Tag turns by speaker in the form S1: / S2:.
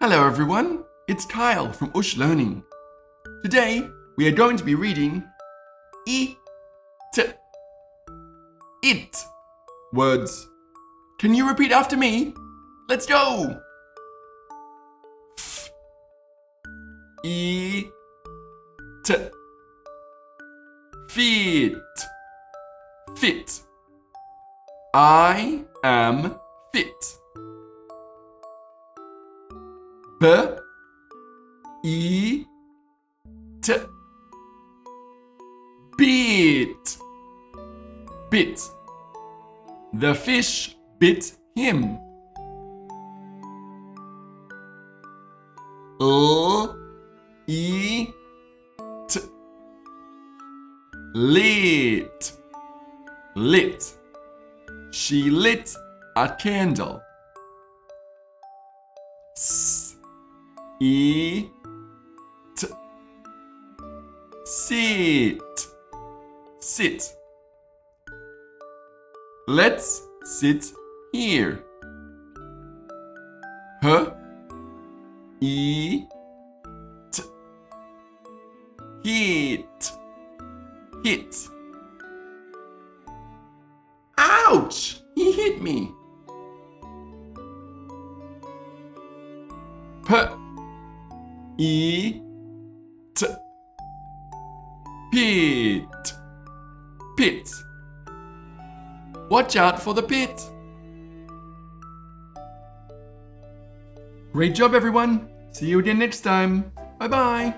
S1: Hello everyone, it's Kyle from OOSH Learning. Today we are going to be reading it words. Can you repeat after me? Let's go! Eat, fit, fit. I am fit. Bit, bit. The fish bit him. Lit, lit. She lit a candle. Sit, sit. Let's sit here. Hit, hit. Ouch! He hit me. Pit, pit. Watch out for the pit. Great job, everyone. See you again next time. Bye-bye.